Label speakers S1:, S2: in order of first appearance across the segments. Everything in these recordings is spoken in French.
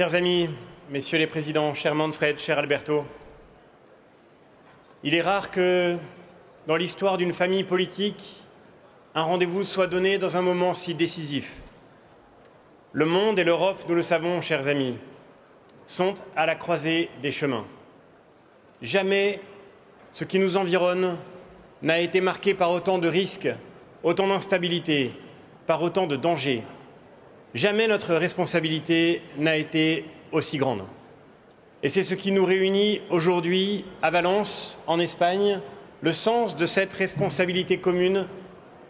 S1: Chers amis, messieurs les présidents, cher Manfred, cher Alberto, il est rare que, dans l'histoire d'une famille politique, un rendez-vous soit donné dans un moment si décisif. Le monde et l'Europe, nous le savons, chers amis, sont à la croisée des chemins. Jamais ce qui nous environne n'a été marqué par autant de risques, autant d'instabilité, par autant de dangers. Jamais notre responsabilité n'a été aussi grande. Et c'est ce qui nous réunit aujourd'hui à Valence, en Espagne, le sens de cette responsabilité commune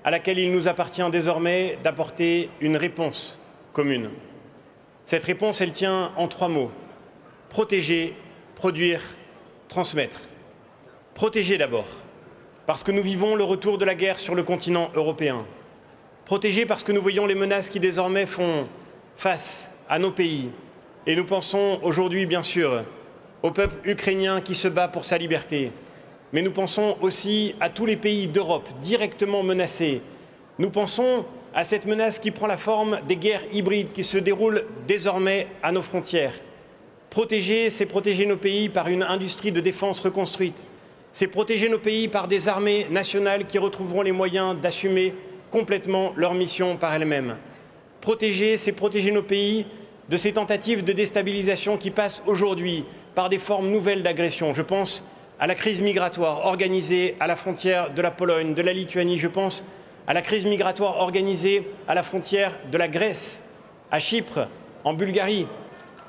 S1: à laquelle il nous appartient désormais d'apporter une réponse commune. Cette réponse, elle tient en 3 mots. Protéger, produire, transmettre. Protéger d'abord, parce que nous vivons le retour de la guerre sur le continent européen. Protéger parce que nous voyons les menaces qui désormais font face à nos pays. Et nous pensons aujourd'hui, bien sûr, au peuple ukrainien qui se bat pour sa liberté. Mais nous pensons aussi à tous les pays d'Europe directement menacés. Nous pensons à cette menace qui prend la forme des guerres hybrides qui se déroulent désormais à nos frontières. Protéger, c'est protéger nos pays par une industrie de défense reconstruite. C'est protéger nos pays par des armées nationales qui retrouveront les moyens d'assumer complètement leur mission par elles-mêmes. Protéger, c'est protéger nos pays de ces tentatives de déstabilisation qui passent aujourd'hui par des formes nouvelles d'agression. Je pense à la crise migratoire organisée à la frontière de la Pologne, de la Lituanie. Je pense à la crise migratoire organisée à la frontière de la Grèce, à Chypre, en Bulgarie.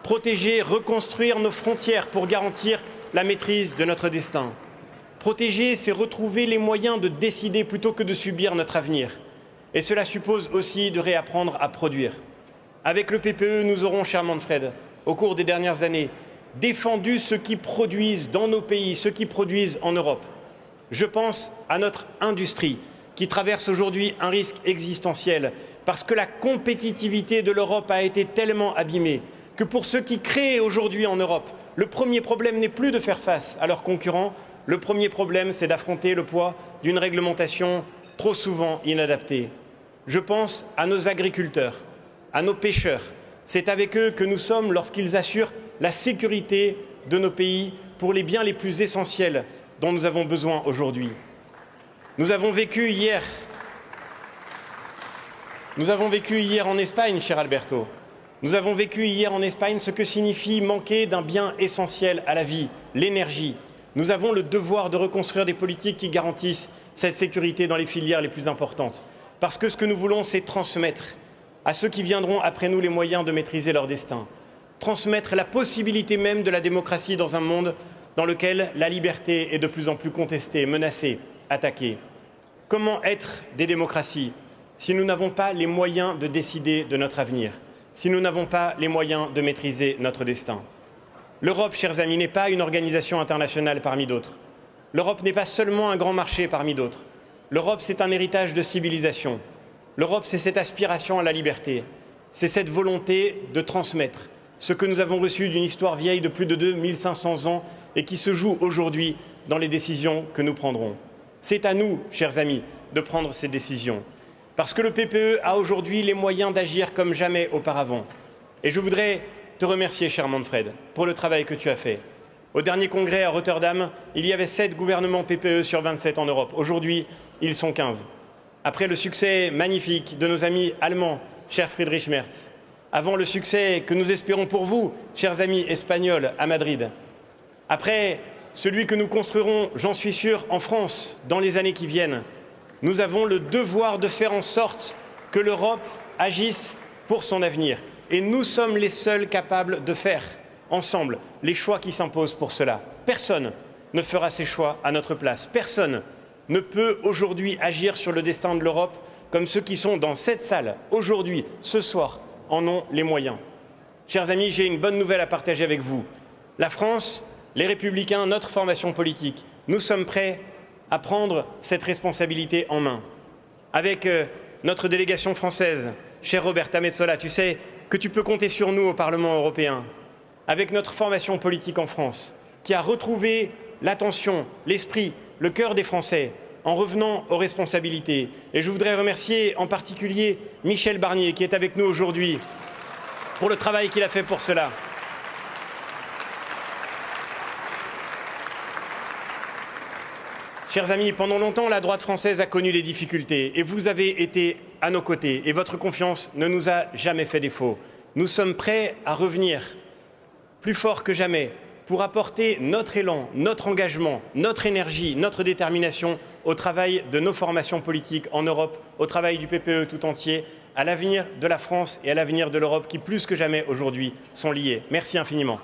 S1: Protéger, reconstruire nos frontières pour garantir la maîtrise de notre destin. Protéger, c'est retrouver les moyens de décider plutôt que de subir notre avenir. Et cela suppose aussi de réapprendre à produire. Avec le PPE, nous aurons, cher Manfred, au cours des dernières années, défendu ceux qui produisent dans nos pays, ceux qui produisent en Europe. Je pense à notre industrie, qui traverse aujourd'hui un risque existentiel, parce que la compétitivité de l'Europe a été tellement abîmée que pour ceux qui créent aujourd'hui en Europe, le premier problème n'est plus de faire face à leurs concurrents, le premier problème, c'est d'affronter le poids d'une réglementation trop souvent inadaptée. Je pense à nos agriculteurs, à nos pêcheurs. C'est avec eux que nous sommes lorsqu'ils assurent la sécurité de nos pays pour les biens les plus essentiels dont nous avons besoin aujourd'hui. Nous avons vécu hier en Espagne, cher Alberto. Nous avons vécu hier en Espagne ce que signifie manquer d'un bien essentiel à la vie, l'énergie. Nous avons le devoir de reconstruire des politiques qui garantissent cette sécurité dans les filières les plus importantes. Parce que ce que nous voulons, c'est transmettre à ceux qui viendront après nous les moyens de maîtriser leur destin. Transmettre la possibilité même de la démocratie dans un monde dans lequel la liberté est de plus en plus contestée, menacée, attaquée. Comment être des démocraties si nous n'avons pas les moyens de décider de notre avenir, si nous n'avons pas les moyens de maîtriser notre destin? L'Europe, chers amis, n'est pas une organisation internationale parmi d'autres. L'Europe n'est pas seulement un grand marché parmi d'autres. L'Europe, c'est un héritage de civilisation. L'Europe, c'est cette aspiration à la liberté. C'est cette volonté de transmettre ce que nous avons reçu d'une histoire vieille de plus de 2500 ans et qui se joue aujourd'hui dans les décisions que nous prendrons. C'est à nous, chers amis, de prendre ces décisions. Parce que le PPE a aujourd'hui les moyens d'agir comme jamais auparavant. Et je voudrais te remercier, cher Manfred, pour le travail que tu as fait. Au dernier congrès à Rotterdam, il y avait 7 gouvernements PPE sur 27 en Europe. Aujourd'hui, ils sont 15. Après le succès magnifique de nos amis allemands, cher Friedrich Merz, avant le succès que nous espérons pour vous, chers amis espagnols, à Madrid, après celui que nous construirons, j'en suis sûr, en France, dans les années qui viennent, nous avons le devoir de faire en sorte que l'Europe agisse pour son avenir. Et nous sommes les seuls capables de faire, ensemble, les choix qui s'imposent pour cela. Personne ne fera ces choix à notre place. Personne ne peut aujourd'hui agir sur le destin de l'Europe comme ceux qui sont dans cette salle, aujourd'hui, ce soir, en ont les moyens. Chers amis, j'ai une bonne nouvelle à partager avec vous. La France, les Républicains, notre formation politique, nous sommes prêts à prendre cette responsabilité en main. Avec notre délégation française, chère Roberta Metsola, tu sais que tu peux compter sur nous au Parlement européen, avec notre formation politique en France, qui a retrouvé l'attention, l'esprit, le cœur des Français, en revenant aux responsabilités. Et je voudrais remercier en particulier Michel Barnier, qui est avec nous aujourd'hui, pour le travail qu'il a fait pour cela. Chers amis, pendant longtemps, la droite française a connu des difficultés et vous avez été à nos côtés et votre confiance ne nous a jamais fait défaut. Nous sommes prêts à revenir plus fort que jamais pour apporter notre élan, notre engagement, notre énergie, notre détermination au travail de nos formations politiques en Europe, au travail du PPE tout entier, à l'avenir de la France et à l'avenir de l'Europe qui, plus que jamais aujourd'hui, sont liés. Merci infiniment.